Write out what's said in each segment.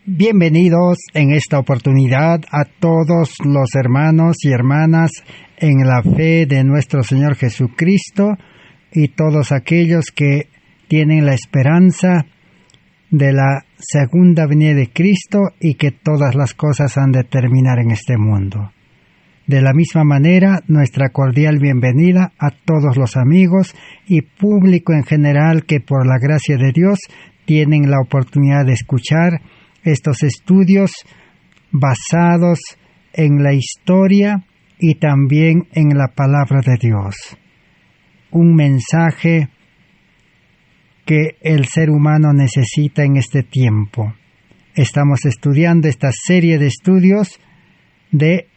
Bienvenidos en esta oportunidad a todos los hermanos y hermanas en la fe de nuestro Señor Jesucristo y todos aquellos que tienen la esperanza de la segunda venida de Cristo y que todas las cosas han de terminar en este mundo. De la misma manera, nuestra cordial bienvenida a todos los amigos y público en general que por la gracia de Dios tienen la oportunidad de escuchar estos estudios basados en la historia y también en la palabra de Dios. Un mensaje que el ser humano necesita en este tiempo. Estamos estudiando esta serie de estudios de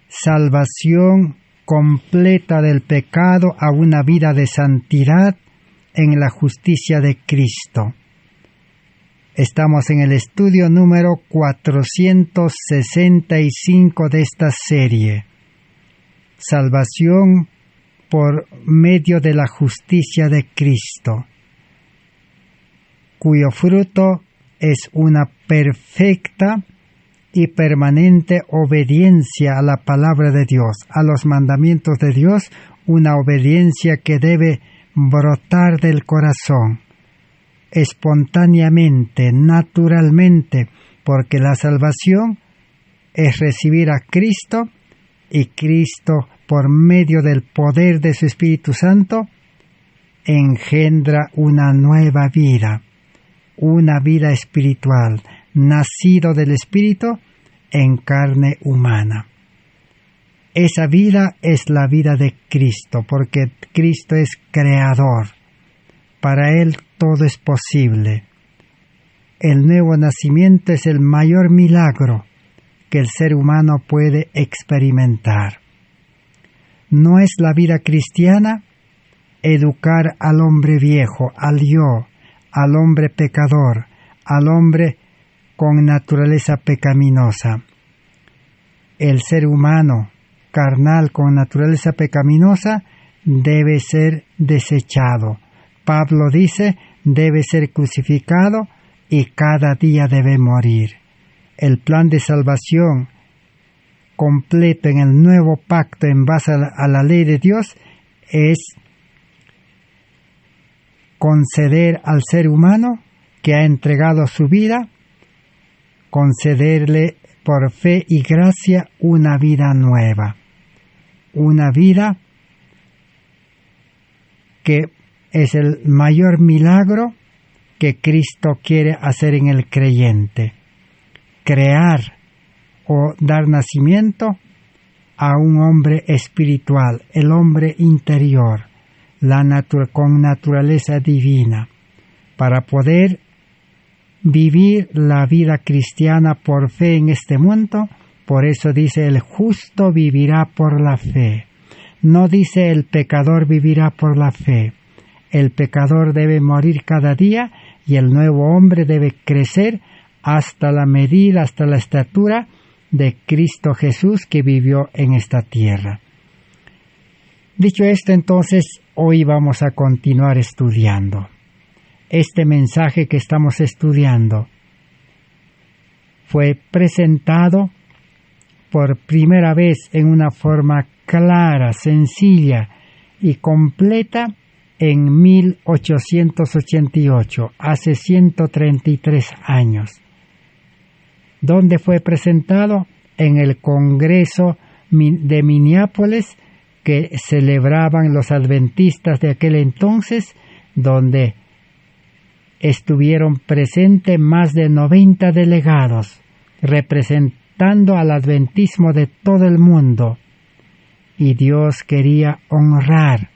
salvación completa del pecado a una vida de santidad en la justicia de Cristo. Estamos en el estudio número 465 de esta serie. Salvación por medio de la justicia de Cristo, cuyo fruto es una perfecta y permanente obediencia a la palabra de Dios, a los mandamientos de Dios, una obediencia que debe brotar del corazón, espontáneamente, naturalmente, porque la salvación es recibir a Cristo y Cristo, por medio del poder de su Espíritu Santo, engendra una nueva vida, una vida espiritual, nacido del Espíritu en carne humana. Esa vida es la vida de Cristo, porque Cristo es creador. Para Él todo es posible. El nuevo nacimiento es el mayor milagro que el ser humano puede experimentar. No es la vida cristiana educar al hombre viejo, al yo, al hombre pecador, al hombre con naturaleza pecaminosa. El ser humano carnal con naturaleza pecaminosa debe ser desechado. Pablo dice, debe ser crucificado y cada día debe morir. El plan de salvación completo en el nuevo pacto en base a la ley de Dios es conceder al ser humano que ha entregado su vida, concederle por fe y gracia una vida nueva, una vida que es el mayor milagro que Cristo quiere hacer en el creyente, crear o dar nacimiento a un hombre espiritual, el hombre interior, con naturaleza divina, para poder vivir la vida cristiana por fe en este mundo. Por eso dice, el justo vivirá por la fe. No dice, el pecador vivirá por la fe. El pecador debe morir cada día y el nuevo hombre debe crecer hasta la medida, hasta la estatura de Cristo Jesús que vivió en esta tierra. Dicho esto, entonces, hoy vamos a continuar estudiando. Este mensaje que estamos estudiando fue presentado por primera vez en una forma clara, sencilla y completa en 1888, hace 133 años. ¿Dónde fue presentado? En el Congreso de Minneapolis que celebraban los adventistas de aquel entonces, donde estuvieron presentes más de 90 delegados, representando al adventismo de todo el mundo. Y Dios quería honrar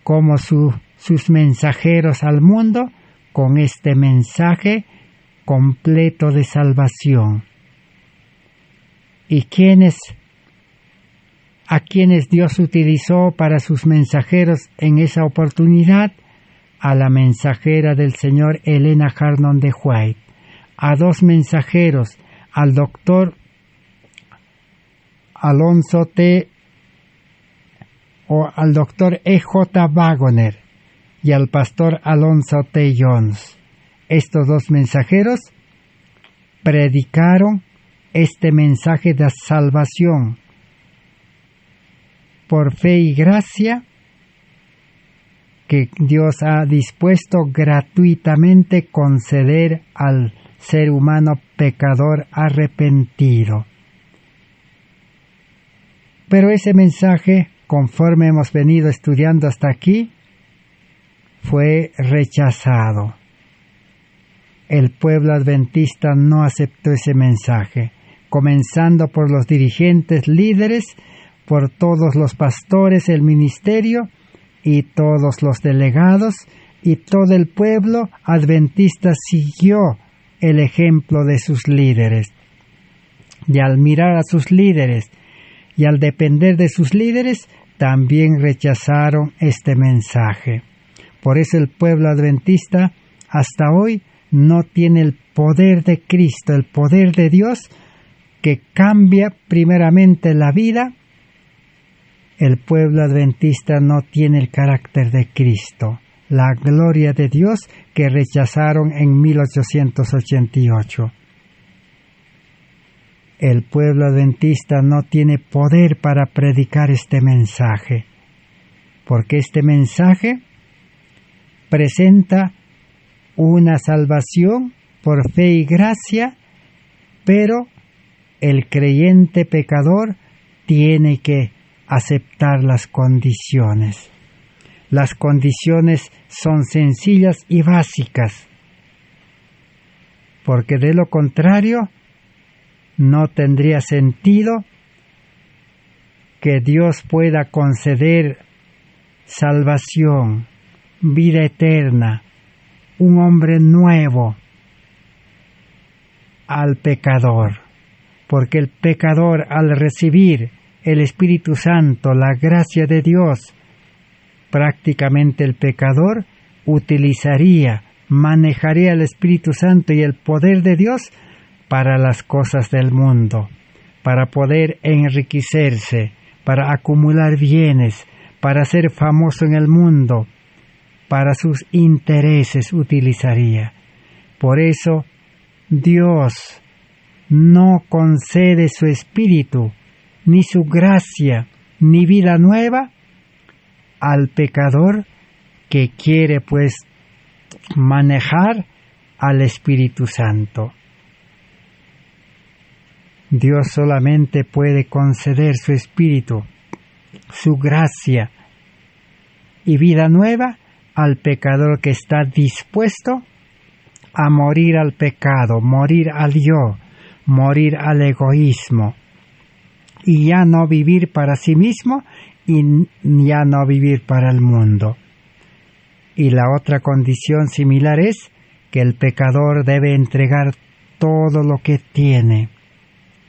como sus mensajeros al mundo con este mensaje completo de salvación. ¿Y a quienes Dios utilizó para sus mensajeros en esa oportunidad? A la mensajera del Señor Helena Hardon de White, a dos mensajeros, al doctor Alonzo T. o al doctor E.J. Wagoner y al pastor Alonzo T. Jones. Estos dos mensajeros predicaron este mensaje de salvación por fe y gracia que Dios ha dispuesto gratuitamente conceder al ser humano pecador arrepentido. Pero ese mensaje, conforme hemos venido estudiando hasta aquí, fue rechazado. El pueblo adventista no aceptó ese mensaje, comenzando por los dirigentes líderes, por todos los pastores, el ministerio y todos los delegados, y todo el pueblo adventista siguió el ejemplo de sus líderes. Y al mirar a sus líderes y al depender de sus líderes, también rechazaron este mensaje. Por eso el pueblo adventista hasta hoy no tiene el poder de Cristo, el poder de Dios que cambia primeramente la vida. El pueblo adventista no tiene el carácter de Cristo, la gloria de Dios que rechazaron en 1888. El pueblo adventista no tiene poder para predicar este mensaje, porque este mensaje presenta una salvación por fe y gracia, pero el creyente pecador tiene que aceptar las condiciones. Las condiciones son sencillas y básicas, porque de lo contrario no tendría sentido que Dios pueda conceder salvación, vida eterna, un hombre nuevo al pecador, porque el pecador al recibir el Espíritu Santo, la gracia de Dios, prácticamente el pecador manejaría el Espíritu Santo y el poder de Dios para las cosas del mundo, para poder enriquecerse, para acumular bienes, para ser famoso en el mundo, para sus intereses utilizaría. Por eso Dios no concede su Espíritu, ni su gracia, ni vida nueva al pecador que quiere pues manejar al Espíritu Santo. Dios solamente puede conceder su Espíritu, su gracia y vida nueva al pecador que está dispuesto a morir al pecado, morir al yo, morir al egoísmo, y ya no vivir para sí mismo y ya no vivir para el mundo. Y la otra condición similar es que el pecador debe entregar todo lo que tiene.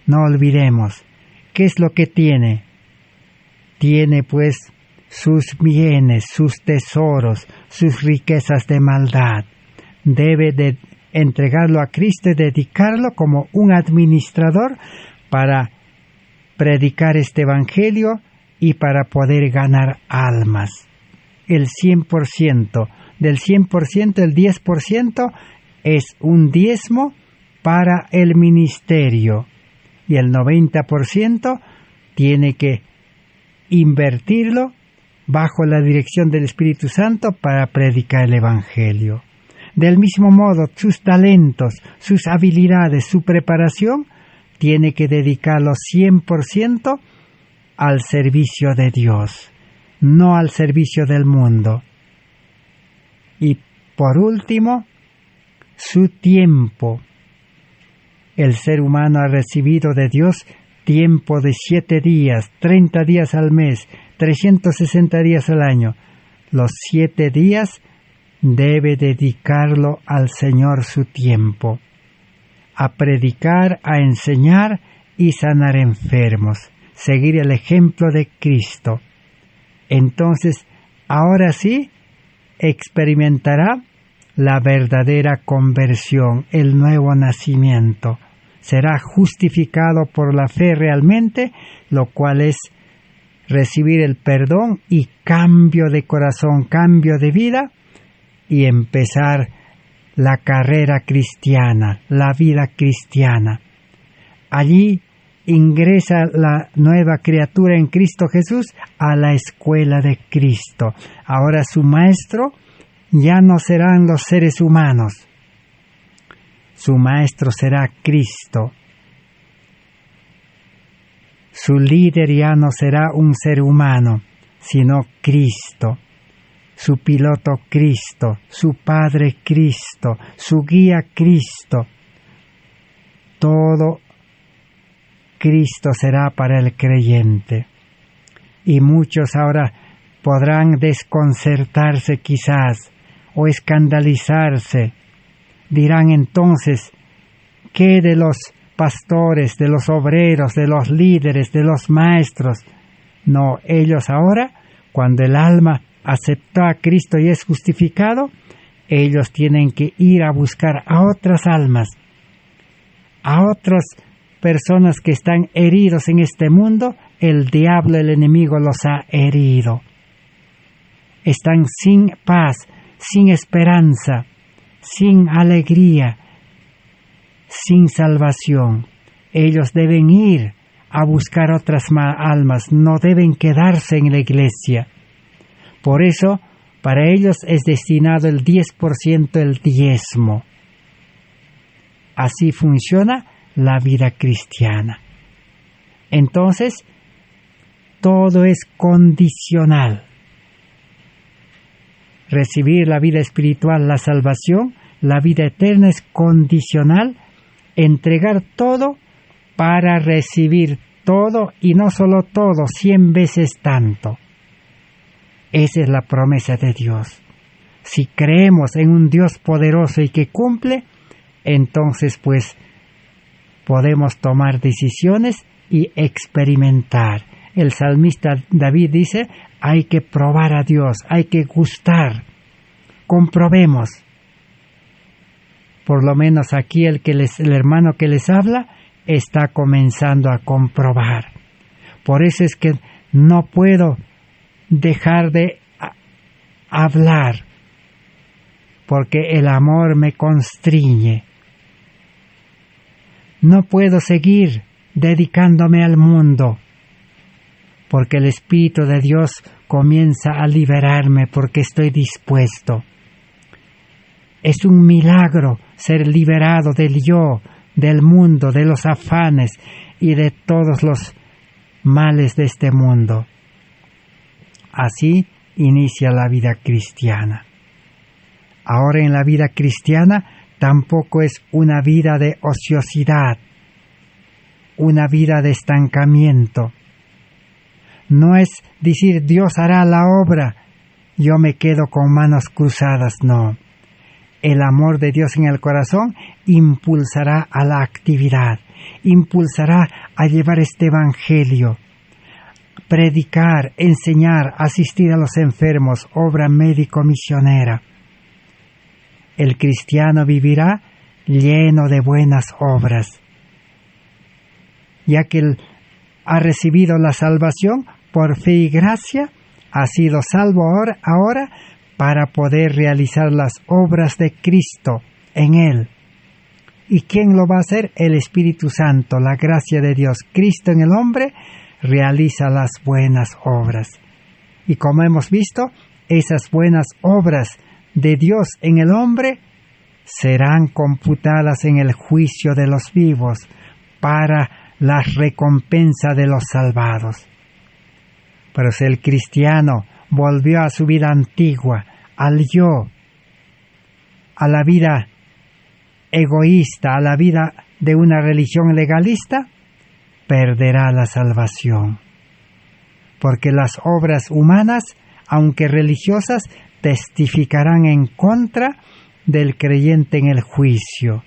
No olvidemos, ¿qué es lo que tiene? Tiene pues sus bienes, sus tesoros, sus riquezas de maldad. Debe de entregarlo a Cristo y dedicarlo como un administrador para predicar este evangelio y para poder ganar almas. El 100%, del 100%, el 10% es un diezmo para el ministerio y el 90% tiene que invertirlo bajo la dirección del Espíritu Santo para predicar el evangelio. Del mismo modo, sus talentos, sus habilidades, su preparación, tiene que dedicarlo 100% al servicio de Dios, no al servicio del mundo. Y por último, su tiempo. El ser humano ha recibido de Dios tiempo de 7 días, 30 días al mes, 360 días al año. Los 7 días debe dedicarlo al Señor su tiempo, a predicar, a enseñar y sanar enfermos, seguir el ejemplo de Cristo. Entonces, ahora sí, experimentará la verdadera conversión, el nuevo nacimiento. Será justificado por la fe realmente, lo cual es recibir el perdón y cambio de corazón, cambio de vida, y empezar la carrera cristiana, la vida cristiana. Allí ingresa la nueva criatura en Cristo Jesús a la escuela de Cristo. Ahora su maestro ya no serán los seres humanos. Su maestro será Cristo. Su líder ya no será un ser humano, sino Cristo. Su piloto Cristo, su padre Cristo, su guía Cristo. Todo Cristo será para el creyente. Y muchos ahora podrán desconcertarse quizás o escandalizarse. Dirán entonces, ¿qué de los pastores, de los obreros, de los líderes, de los maestros? No, ellos ahora, cuando el alma aceptó a Cristo y es justificado, ellos tienen que ir a buscar a otras almas, a otras personas que están heridos en este mundo. El diablo, el enemigo, los ha herido. Están sin paz, sin esperanza, sin alegría, sin salvación. Ellos deben ir a buscar otras almas, no deben quedarse en la iglesia. Por eso, para ellos es destinado el 10% el diezmo. Así funciona la vida cristiana. Entonces, todo es condicional. Recibir la vida espiritual, la salvación, la vida eterna es condicional. Entregar todo para recibir todo, y no solo todo, 100 veces tanto. Esa es la promesa de Dios. Si creemos en un Dios poderoso y que cumple, entonces pues podemos tomar decisiones y experimentar. El salmista David dice, hay que probar a Dios, hay que gustar. Comprobemos. Por lo menos aquí el hermano que les habla está comenzando a comprobar. Por eso es que no puedo dejar de hablar, porque el amor me constriñe. No puedo seguir dedicándome al mundo, porque el Espíritu de Dios comienza a liberarme, porque estoy dispuesto. Es un milagro ser liberado del yo, del mundo, de los afanes y de todos los males de este mundo. Así inicia la vida cristiana. Ahora en la vida cristiana tampoco es una vida de ociosidad, una vida de estancamiento. No es decir Dios hará la obra, yo me quedo con manos cruzadas, no. El amor de Dios en el corazón impulsará a la actividad, impulsará a llevar este evangelio, predicar, enseñar, asistir a los enfermos, obra médico-misionera. El cristiano vivirá lleno de buenas obras, ya que él ha recibido la salvación por fe y gracia, ha sido salvo ahora para poder realizar las obras de Cristo en él. ¿Y quién lo va a hacer? El Espíritu Santo, la gracia de Dios. Cristo en el hombre realiza las buenas obras. Y como hemos visto, esas buenas obras de Dios en el hombre serán computadas en el juicio de los vivos para la recompensa de los salvados. Pero si el cristiano volvió a su vida antigua, al yo, a la vida egoísta, a la vida de una religión legalista, perderá la salvación. Porque las obras humanas, aunque religiosas, testificarán en contra del creyente en el juicio.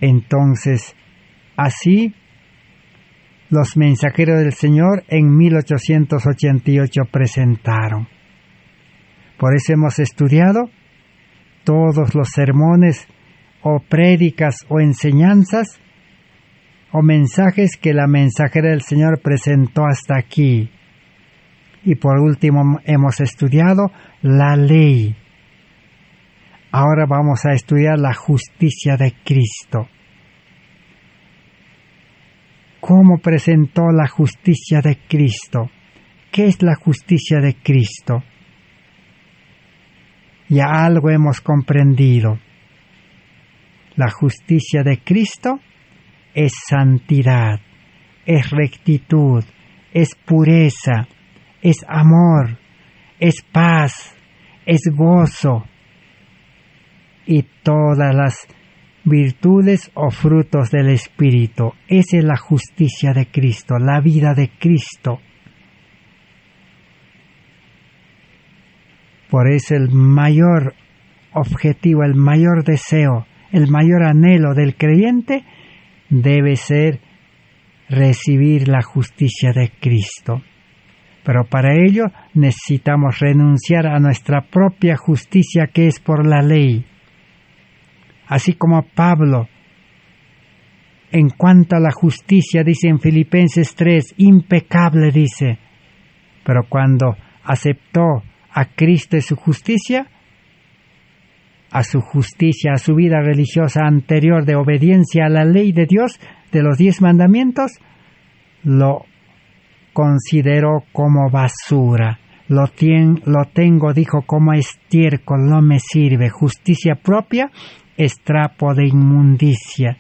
Entonces, así, los mensajeros del Señor en 1888 presentaron. Por eso hemos estudiado todos los sermones o prédicas o enseñanzas o mensajes que la mensajera del Señor presentó hasta aquí. Y por último hemos estudiado la ley, Ahora vamos a estudiar la justicia de Cristo. ¿Cómo presentó la justicia de Cristo? ¿Qué es la justicia de Cristo? Ya algo hemos comprendido. La justicia de Cristo es santidad, es rectitud, es pureza, es amor, es paz, es gozo y todas las virtudes o frutos del Espíritu. Esa es la justicia de Cristo, la vida de Cristo. Por eso el mayor objetivo, el mayor deseo, el mayor anhelo del creyente debe ser recibir la justicia de Cristo. Pero para ello necesitamos renunciar a nuestra propia justicia que es por la ley. Así como Pablo, en cuanto a la justicia, dice en Filipenses 3, impecable dice, pero cuando aceptó a Cristo y su justicia, a su vida religiosa anterior de obediencia a la ley de Dios, de los 10 mandamientos, lo consideró como basura. Lo tengo, dijo, como estiércol, no me sirve. Justicia propia es trapo de inmundicia,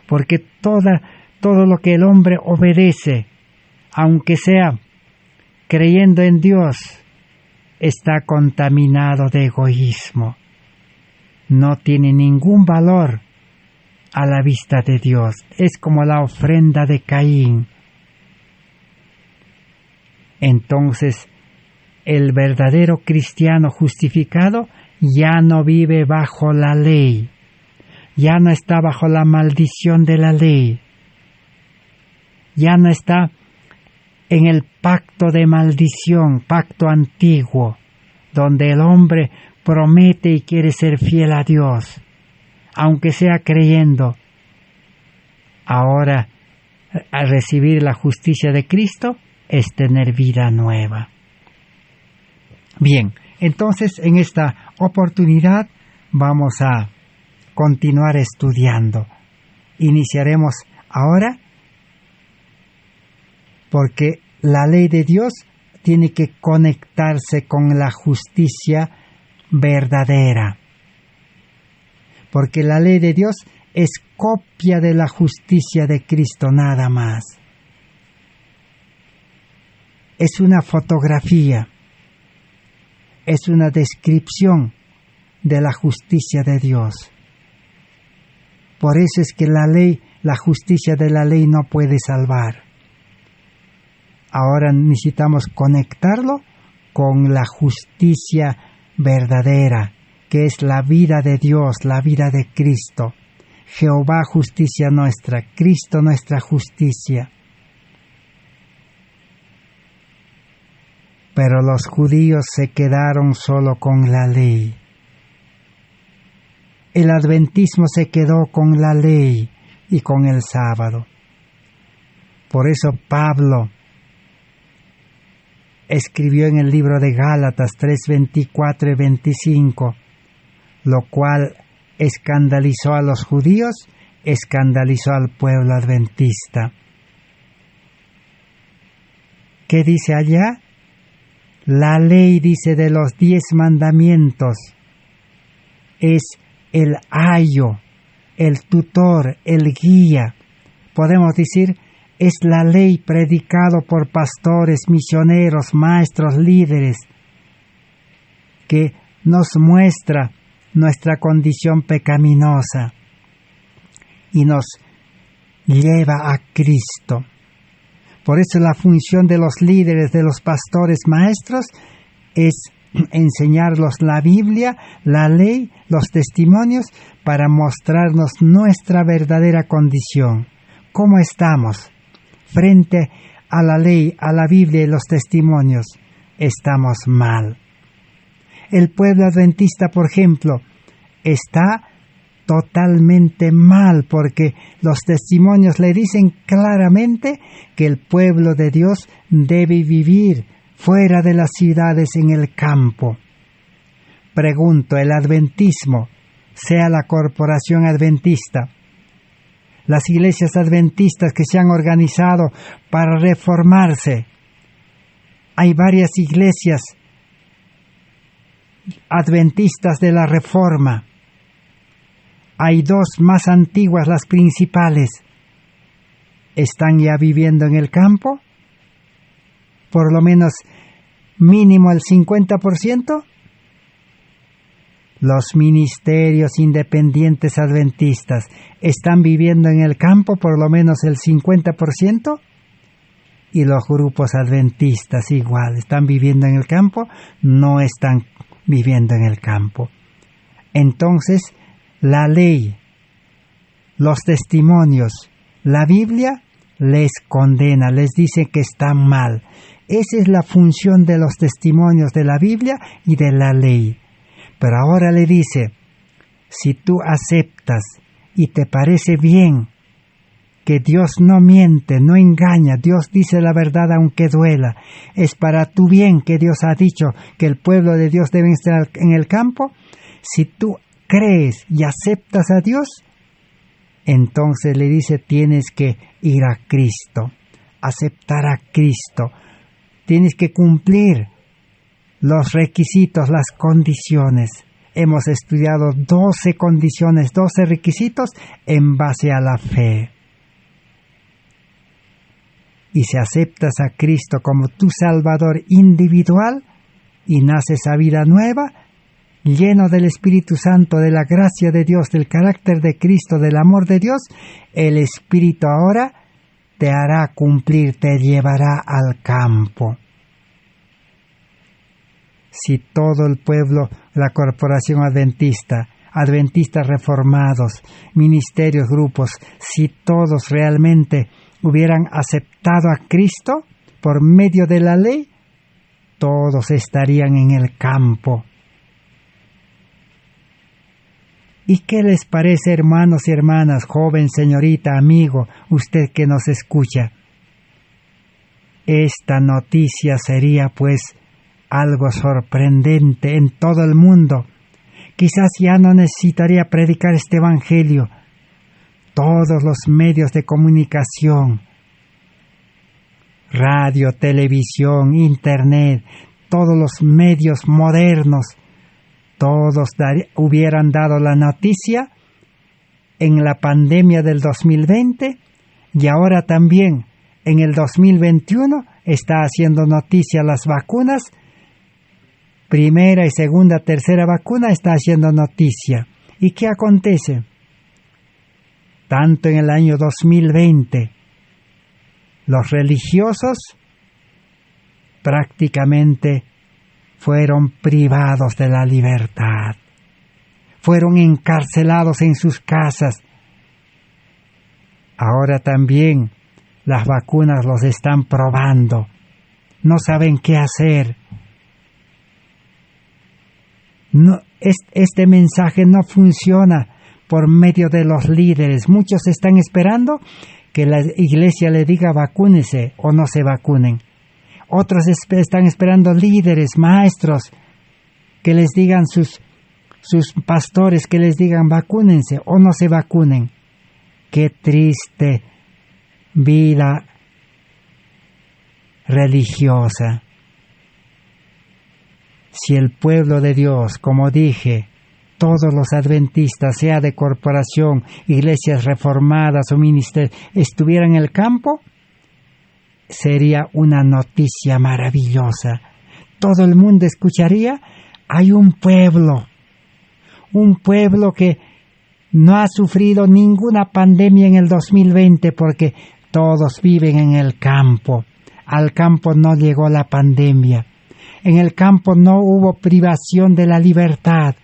porque todo lo que el hombre obedece, aunque sea creyendo en Dios, está contaminado de egoísmo. No tiene ningún valor a la vista de Dios. Es como la ofrenda de Caín. Entonces, el verdadero cristiano justificado ya no vive bajo la ley, ya no está bajo la maldición de la ley, ya no está en el pacto de maldición, pacto antiguo, donde el hombre promete y quiere ser fiel a Dios, aunque sea creyendo. Ahora, al recibir la justicia de Cristo, es tener vida nueva. Bien, entonces en esta oportunidad vamos a continuar estudiando. Iniciaremos ahora porque la ley de Dios tiene que conectarse con la justicia verdadera. Porque la ley de Dios es copia de la justicia de Cristo, nada más. Es una fotografía, es una descripción de la justicia de Dios. Por eso es que la justicia de la ley no puede salvar. Ahora necesitamos conectarlo con la justicia verdadera, que es la vida de Dios, la vida de Cristo. Jehová justicia nuestra, Cristo nuestra justicia. Pero los judíos se quedaron solo con la ley. El adventismo se quedó con la ley y con el sábado. Por eso Pablo escribió en el libro de Gálatas 3:24 y 25, lo cual escandalizó a los judíos, escandalizó al pueblo adventista. ¿Qué dice allá? La ley, dice, de los 10 mandamientos es el ayo, el tutor, el guía. Podemos decir, es la ley predicado por pastores, misioneros, maestros, líderes, que nos muestra nuestra condición pecaminosa y nos lleva a Cristo. Por eso la función de los líderes, de los pastores, maestros, es enseñarlos la Biblia, la ley, los testimonios, para mostrarnos nuestra verdadera condición. ¿Cómo estamos frente a la ley, a la Biblia y los testimonios? Estamos mal. El pueblo adventista, por ejemplo, está totalmente mal, porque los testimonios le dicen claramente que el pueblo de Dios debe vivir fuera de las ciudades, en el campo. Pregunto, ¿el adventismo sea la Corporación Adventista. Las iglesias adventistas que se han organizado para reformarse. Hay varias iglesias adventistas de la Reforma. Hay dos más antiguas, las principales. ¿Están ya viviendo en el campo? Por lo menos mínimo el 50%. Los ministerios independientes adventistas están viviendo en el campo por lo menos el 50%. Y los grupos adventistas igual, ¿están viviendo en el campo? No están viviendo en el campo. Entonces, la ley, los testimonios, la Biblia les condena, les dice que están mal. Esa es la función de los testimonios de la Biblia y de la ley. Pero ahora le dice, si tú aceptas y te parece bien que Dios no miente, no engaña, Dios dice la verdad aunque duela, es para tu bien que Dios ha dicho que el pueblo de Dios debe estar en el campo, si tú crees y aceptas a Dios, entonces le dice tienes que ir a Cristo, aceptar a Cristo, tienes que cumplir los requisitos, las condiciones. Hemos estudiado 12 condiciones, 12 requisitos en base a la fe. Y si aceptas a Cristo como tu Salvador individual y naces a vida nueva, lleno del Espíritu Santo, de la gracia de Dios, del carácter de Cristo, del amor de Dios, el Espíritu ahora te hará cumplir, te llevará al campo. Si todo el pueblo, la Corporación Adventista, adventistas reformados, ministerios, grupos, si todos realmente hubieran aceptado a Cristo por medio de la ley, todos estarían en el campo. ¿Y qué les parece, hermanos y hermanas, joven, señorita, amigo, usted que nos escucha? Esta noticia sería, pues, algo sorprendente en todo el mundo. Quizás ya no necesitaría predicar este evangelio. Todos los medios de comunicación, radio, televisión, internet, todos los medios modernos, todos hubieran dado la noticia en la pandemia del 2020 y ahora también en el 2021 está haciendo noticia las vacunas. Primera y segunda, tercera vacuna está haciendo noticia. ¿Y qué acontece? Tanto en el año 2020, los religiosos prácticamente fueron privados de la libertad, fueron encarcelados en sus casas. Ahora también las vacunas los están probando, no saben qué hacer. No, este mensaje no funciona por medio de los líderes. Muchos están esperando que la iglesia le diga vacúnese o no se vacunen. Otros están esperando líderes, maestros, que les digan sus pastores, que les digan vacúnense o no se vacunen. Qué triste vida religiosa. Si el pueblo de Dios, como dije, todos los adventistas, sea de corporación, iglesias reformadas o ministerios, estuvieran en el campo, sería una noticia maravillosa. Todo el mundo escucharía, hay un pueblo que no ha sufrido ninguna pandemia en el 2020 porque todos viven en el campo. Al campo no llegó la pandemia. En el campo no hubo privación de la libertad.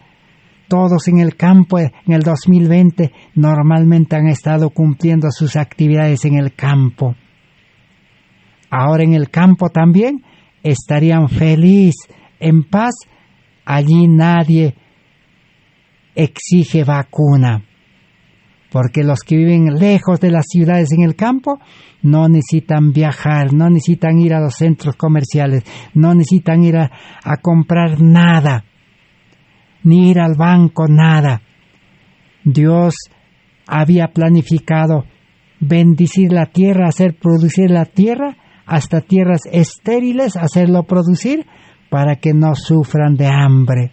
Todos en el campo en el 2020 normalmente han estado cumpliendo sus actividades en el campo. Ahora en el campo también estarían felices, en paz. Allí nadie exige vacuna, porque los que viven lejos de las ciudades en el campo no necesitan viajar, no necesitan ir a los centros comerciales, no necesitan ir a comprar nada, ni ir al banco, nada. Dios había planificado bendecir la tierra, hacer producir la tierra, hasta tierras estériles, hacerlo producir para que no sufran de hambre.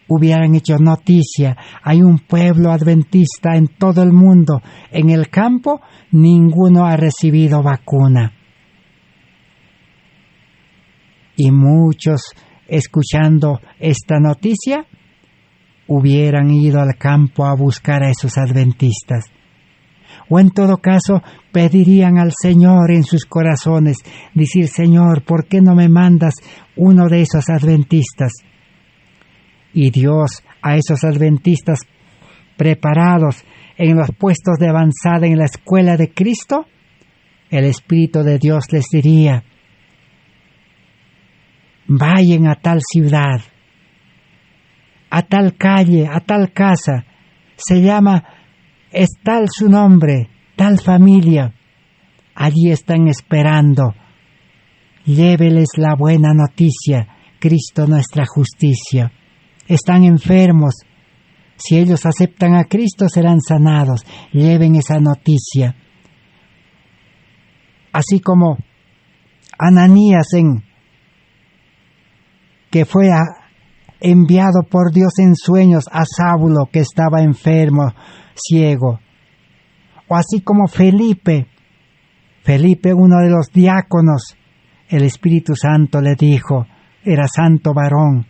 Hubieran hecho noticia, hay un pueblo adventista en todo el mundo, en el campo ninguno ha recibido vacuna. Y muchos, escuchando esta noticia, hubieran ido al campo a buscar a esos adventistas. O en todo caso, pedirían al Señor en sus corazones, decir: Señor, ¿por qué no me mandas uno de esos adventistas? Y Dios, a esos adventistas preparados en los puestos de avanzada en la escuela de Cristo, el Espíritu de Dios les diría: vayan a tal ciudad, a tal calle, a tal casa, se llama, es tal su nombre, tal familia, allí están esperando, lléveles la buena noticia, Cristo nuestra justicia. Están enfermos, si ellos aceptan a Cristo serán sanados, lleven esa noticia. Así como Ananías, que fue enviado por Dios en sueños a Saulo, que estaba enfermo, ciego. O así como Felipe, uno de los diáconos, el Espíritu Santo le dijo, era santo varón: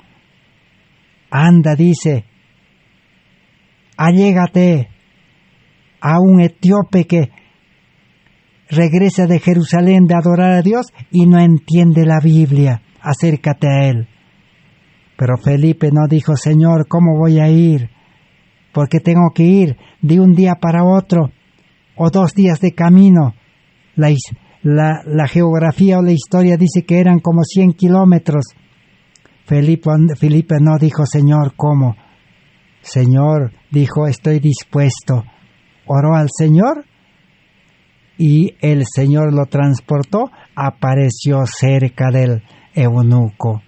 anda, dice, allégate a un etíope que regresa de Jerusalén de adorar a Dios y no entiende la Biblia, acércate a él. Pero Felipe no dijo: Señor, ¿cómo voy a ir? Porque tengo que ir de un día para otro, o 2 días de camino. La geografía o la historia dice que eran como 100 kilómetros. Felipe no dijo: Señor, ¿cómo? Señor, dijo: estoy dispuesto. Oró al Señor y el Señor lo transportó, apareció cerca del eunuco.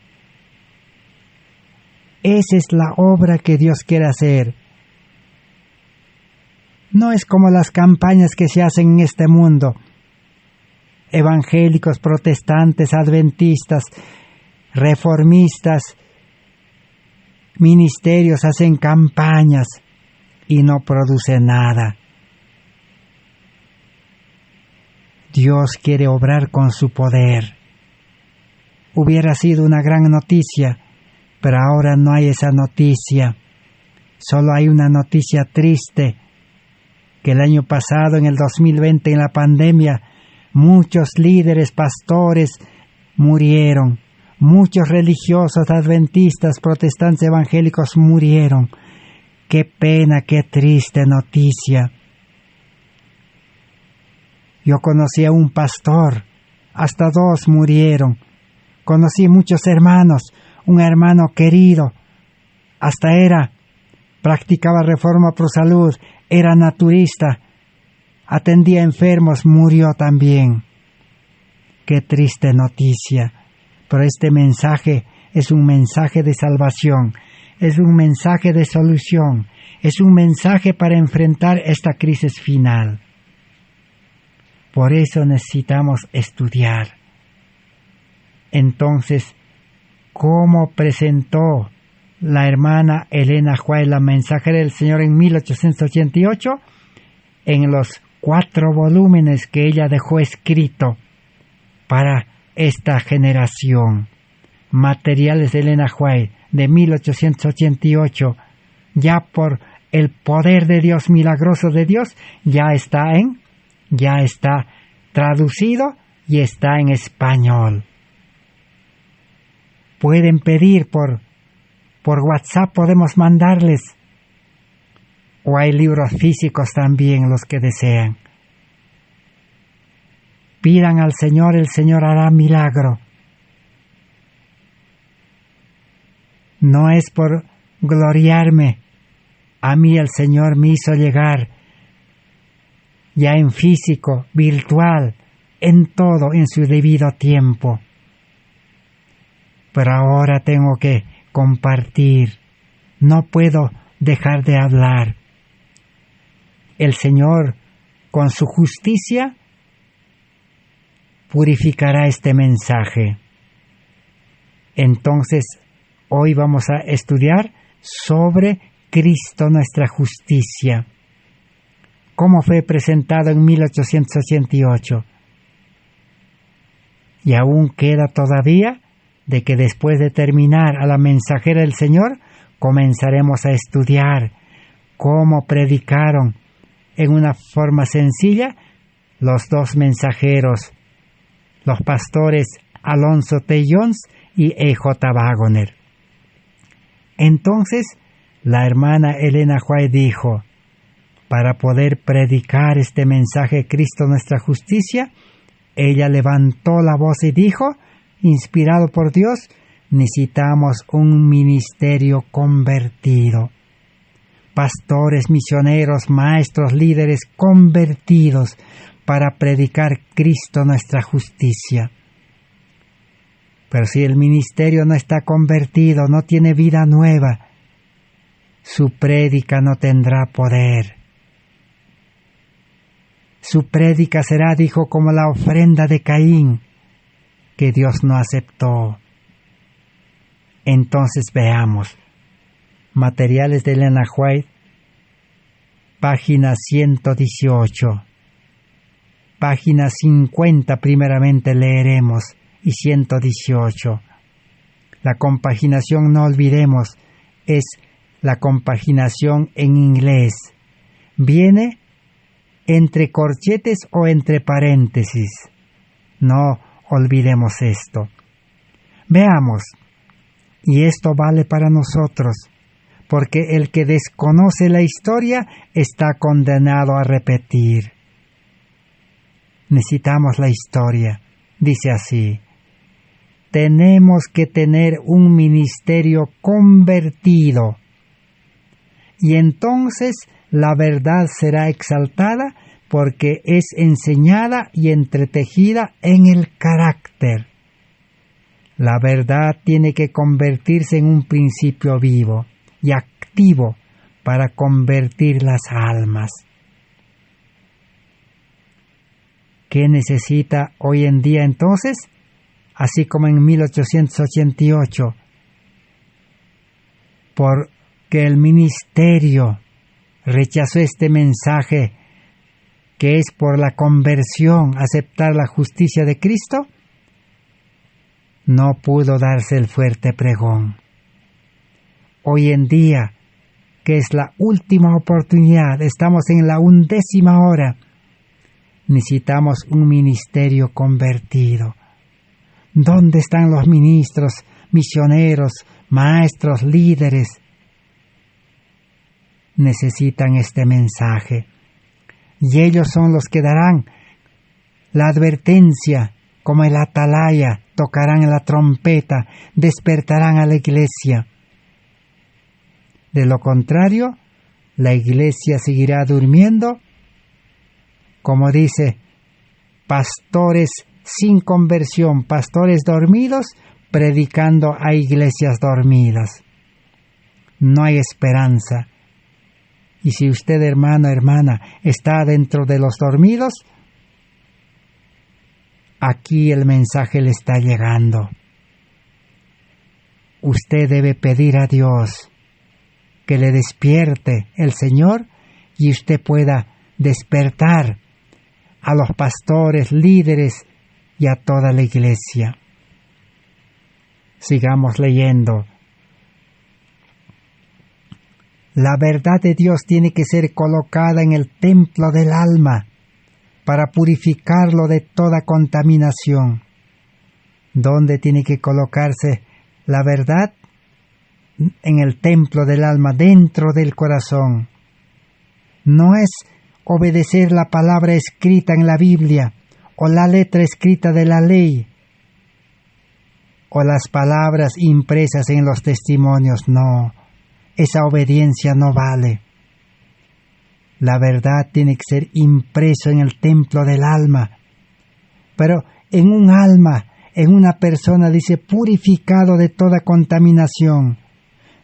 Esa es la obra que Dios quiere hacer. No es como las campañas que se hacen en este mundo. Evangélicos, protestantes, adventistas, reformistas, ministerios hacen campañas y no producen nada. Dios quiere obrar con su poder. Hubiera sido una gran noticia, pero ahora no hay esa noticia. Solo hay una noticia triste, que el año pasado, en el 2020, en la pandemia, muchos líderes, pastores murieron. Muchos religiosos, adventistas, protestantes, evangélicos murieron. Qué pena, qué triste noticia. Yo conocí a un pastor, hasta 2 murieron. Conocí muchos hermanos, un hermano querido, hasta practicaba Reforma Pro Salud, era naturista, atendía enfermos, murió también. Qué triste noticia. Pero este mensaje es un mensaje de salvación, es un mensaje de solución, es un mensaje para enfrentar esta crisis final. Por eso necesitamos estudiar. Entonces, ¿cómo presentó la hermana Elena White la mensajera del Señor en 1888? En los 4 volúmenes que ella dejó escrito para esta generación. Materiales de Elena White de 1888, ya por el poder de Dios, milagroso de Dios, ya está traducido y está en español. Pueden pedir por WhatsApp, podemos mandarles, o hay libros físicos también, los que desean. Pidan al Señor, el Señor hará milagro. No es por gloriarme, a mí el Señor me hizo llegar, ya en físico, virtual, en todo, en su debido tiempo. Pero ahora tengo que compartir. No puedo dejar de hablar. El Señor, con su justicia, purificará este mensaje. Entonces, hoy vamos a estudiar sobre Cristo, nuestra justicia, cómo fue presentado en 1888. Y aún queda todavía de que después de terminar a la mensajera del Señor, comenzaremos a estudiar cómo predicaron en una forma sencilla los dos mensajeros, los pastores Alonzo T. Jones y E.J. Wagoner. Entonces, la hermana Elena White dijo, para poder predicar este mensaje de Cristo nuestra justicia, ella levantó la voz y dijo, inspirado por Dios, necesitamos un ministerio convertido. Pastores, misioneros, maestros, líderes convertidos para predicar Cristo nuestra justicia. Pero si el ministerio no está convertido, no tiene vida nueva, su prédica no tendrá poder. Su prédica será, dijo, como la ofrenda de Caín, que Dios no aceptó. Entonces veamos. Materiales de Elena White, página 118. Página 50 primeramente leeremos y 118. La compaginación, no olvidemos, es la compaginación en inglés. Viene entre corchetes o entre paréntesis. No olvidemos esto. Veamos, y esto vale para nosotros, porque el que desconoce la historia está condenado a repetir. Necesitamos la historia. Dice así: tenemos que tener un ministerio convertido, y entonces la verdad será exaltada porque es enseñada y entretejida en el carácter. La verdad tiene que convertirse en un principio vivo y activo para convertir las almas. ¿Qué necesita hoy en día entonces? Así como en 1888, porque el ministerio rechazó este mensaje que es por la conversión, aceptar la justicia de Cristo, no pudo darse el fuerte pregón. Hoy en día, que es la última oportunidad, estamos en la 11ª hora, necesitamos un ministerio convertido. ¿Dónde están los ministros, misioneros, maestros, líderes? Necesitan este mensaje. Y ellos son los que darán la advertencia, como el atalaya, tocarán la trompeta, despertarán a la iglesia. De lo contrario, la iglesia seguirá durmiendo, como dice, pastores sin conversión, pastores dormidos, predicando a iglesias dormidas. No hay esperanza. Y si usted, hermano, hermana, está dentro de los dormidos, aquí el mensaje le está llegando. Usted debe pedir a Dios que le despierte el Señor y usted pueda despertar a los pastores, líderes y a toda la iglesia. Sigamos leyendo. La verdad de Dios tiene que ser colocada en el templo del alma para purificarlo de toda contaminación. ¿Dónde tiene que colocarse la verdad? En el templo del alma, dentro del corazón. No es obedecer la palabra escrita en la Biblia, o la letra escrita de la ley, o las palabras impresas en los testimonios, no. Esa obediencia no vale. La verdad tiene que ser impreso en el templo del alma. Pero en un alma, en una persona, dice, purificado de toda contaminación.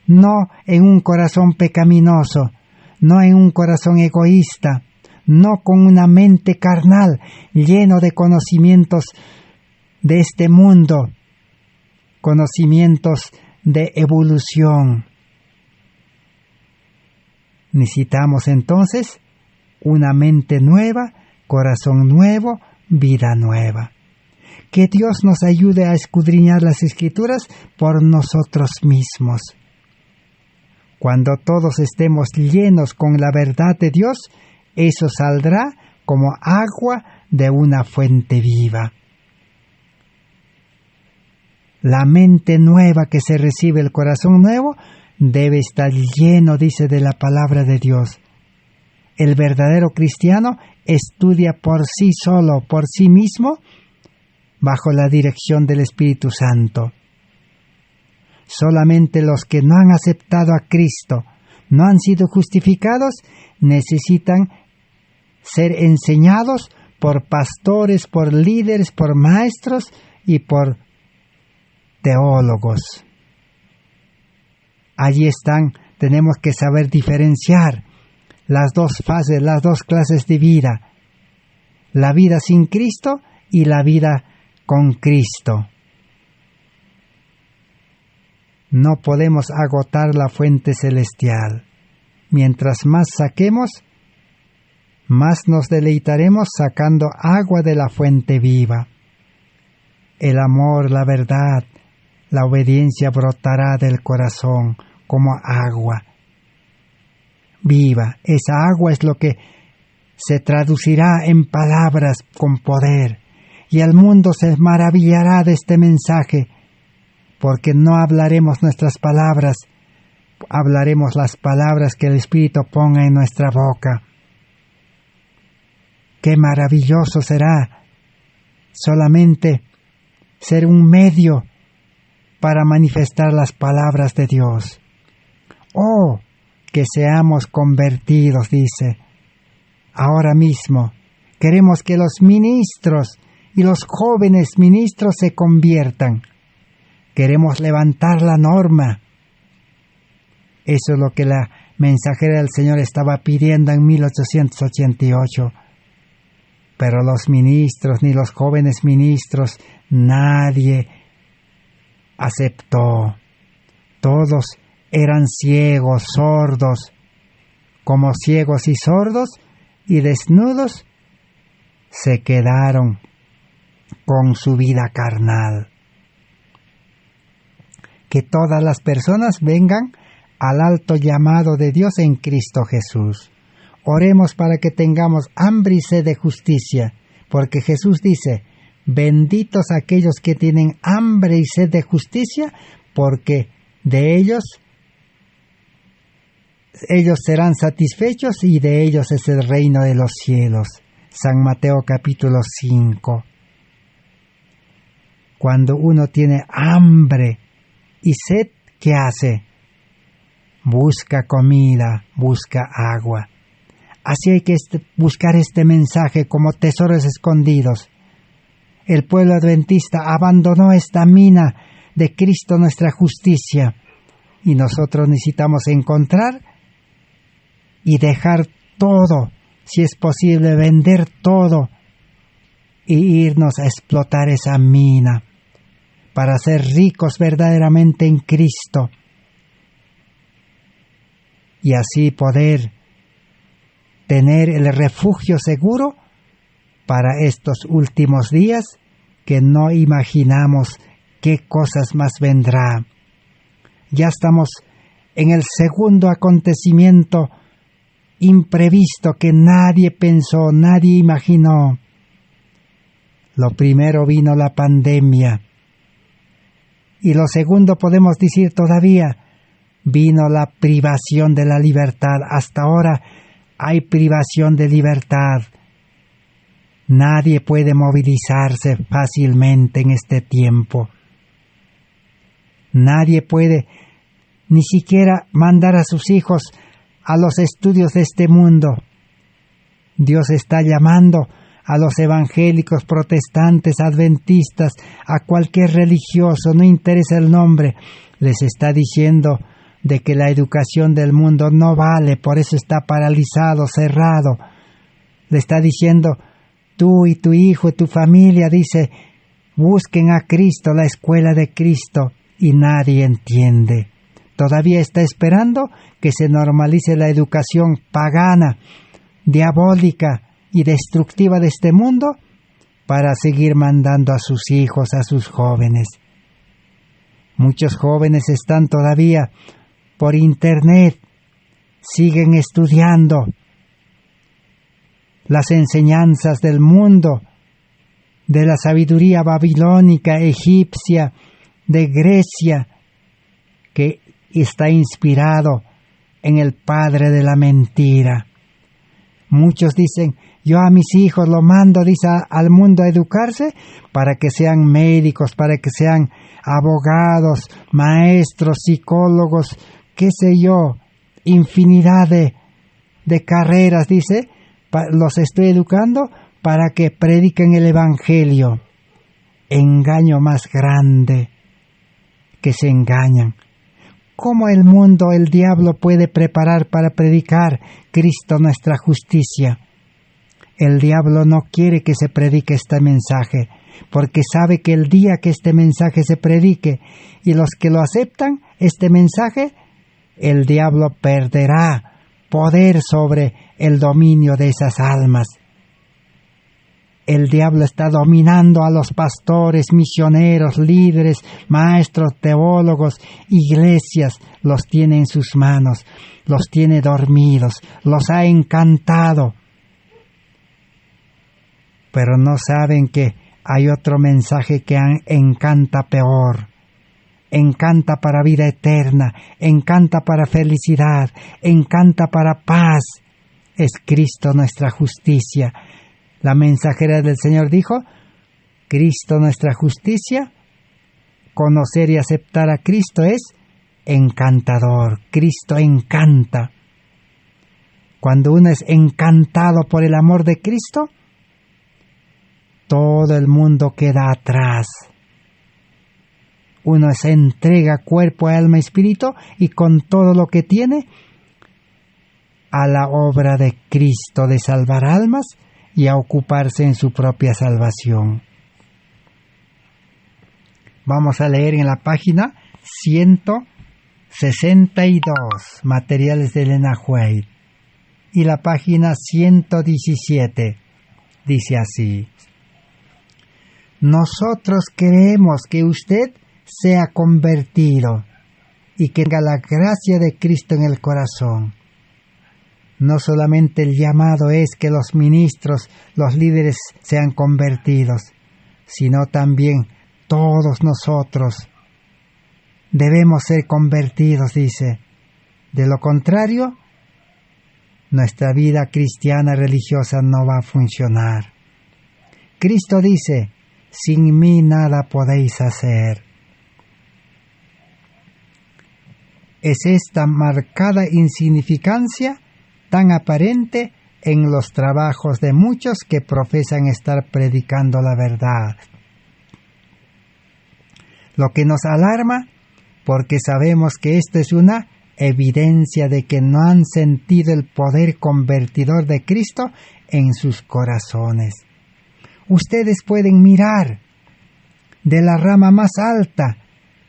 no en un corazón pecaminoso, no en un corazón egoísta, no con una mente carnal lleno de conocimientos de este mundo, conocimientos de evolución. Necesitamos entonces una mente nueva, corazón nuevo, vida nueva. Que Dios nos ayude a escudriñar las Escrituras por nosotros mismos. Cuando todos estemos llenos con la verdad de Dios, eso saldrá como agua de una fuente viva. La mente nueva que se recibe, el corazón nuevo, debe estar lleno, dice, de la palabra de Dios. El verdadero cristiano estudia por sí solo, por sí mismo, bajo la dirección del Espíritu Santo. Solamente los que no han aceptado a Cristo, no han sido justificados, necesitan ser enseñados por pastores, por líderes, por maestros y por teólogos. Allí están, tenemos que saber diferenciar las dos fases, las dos clases de vida. La vida sin Cristo y la vida con Cristo. No podemos agotar la fuente celestial. Mientras más saquemos, más nos deleitaremos sacando agua de la fuente viva. El amor, la verdad, la obediencia brotará del corazón como agua viva. Esa agua es lo que se traducirá en palabras con poder, y el mundo se maravillará de este mensaje, porque no hablaremos nuestras palabras, hablaremos las palabras que el Espíritu ponga en nuestra boca. ¡Qué maravilloso será solamente ser un medio para manifestar las palabras de Dios! ¡Oh, que seamos convertidos!, dice. Ahora mismo queremos que los ministros y los jóvenes ministros se conviertan. Queremos levantar la norma. Eso es lo que la mensajera del Señor estaba pidiendo en 1888. Pero los ministros, ni los jóvenes ministros, nadie aceptó. Todos eran ciegos, sordos, como ciegos y sordos y desnudos, se quedaron con su vida carnal. Que todas las personas vengan al alto llamado de Dios en Cristo Jesús. Oremos para que tengamos hambre y sed de justicia, porque Jesús dice: benditos aquellos que tienen hambre y sed de justicia, porque de ellos serán satisfechos y de ellos es el reino de los cielos. San Mateo capítulo 5. Cuando uno tiene hambre y sed, ¿qué hace? Busca comida, busca agua. Así hay que buscar este mensaje como tesoros escondidos. El pueblo adventista abandonó esta mina de Cristo, nuestra justicia, y nosotros necesitamos encontrar y dejar todo, si es posible vender todo y irnos a explotar esa mina para ser ricos verdaderamente en Cristo y así poder tener el refugio seguro para estos últimos días que no imaginamos qué cosas más vendrá. Ya estamos en el segundo acontecimiento imprevisto que nadie pensó, nadie imaginó. Lo primero vino la pandemia. Y lo segundo podemos decir todavía, vino la privación de la libertad. Hasta ahora hay privación de libertad. Nadie puede movilizarse fácilmente en este tiempo. Nadie puede ni siquiera mandar a sus hijos a los estudios de este mundo. Dios está llamando a los evangélicos, protestantes, adventistas, a cualquier religioso, no interesa el nombre, les está diciendo: de que la educación del mundo no vale, por eso está paralizado, cerrado. Le está diciendo, tú y tu hijo y tu familia, dice, busquen a Cristo, la escuela de Cristo, y nadie entiende. Todavía está esperando que se normalice la educación pagana, diabólica y destructiva de este mundo para seguir mandando a sus hijos, a sus jóvenes. Muchos jóvenes están todavía por internet, siguen estudiando las enseñanzas del mundo, de la sabiduría babilónica, egipcia, de Grecia, que está inspirado en el padre de la mentira. Muchos dicen, yo a mis hijos lo mando, dice, al mundo a educarse para que sean médicos, para que sean abogados, maestros, psicólogos, qué sé yo, infinidad de carreras, dice, los estoy educando para que prediquen el Evangelio. Engaño más grande, que se engañan. ¿Cómo el mundo, el diablo puede preparar para predicar Cristo nuestra justicia? El diablo no quiere que se predique este mensaje, porque sabe que el día que este mensaje se predique y los que lo aceptan, este mensaje, el diablo perderá poder sobre el dominio de esas almas. El diablo está dominando a los pastores, misioneros, líderes, maestros, teólogos, iglesias, los tiene en sus manos, los tiene dormidos, los ha encantado. Pero no saben que hay otro mensaje que encanta peor. Encanta para vida eterna, encanta para felicidad, encanta para paz. Es Cristo nuestra justicia. La mensajera del Señor dijo, Cristo nuestra justicia, conocer y aceptar a Cristo es encantador. Cristo encanta. Cuando uno es encantado por el amor de Cristo, todo el mundo queda atrás. Uno se entrega cuerpo, alma y espíritu y con todo lo que tiene a la obra de Cristo de salvar almas y a ocuparse en su propia salvación. Vamos a leer en la página 162, Materiales de Elena White, y la página 117, dice así: nosotros queremos que usted sea convertido y que tenga la gracia de Cristo en el corazón. No solamente el llamado es que los ministros, los líderes sean convertidos, sino también todos nosotros debemos ser convertidos, dice. De lo contrario, nuestra vida cristiana religiosa no va a funcionar. Cristo dice, sin mí nada podéis hacer. Es esta marcada insignificancia tan aparente en los trabajos de muchos que profesan estar predicando la verdad. Lo que nos alarma, porque sabemos que esto es una evidencia de que no han sentido el poder convertidor de Cristo en sus corazones. Ustedes pueden mirar de la rama más alta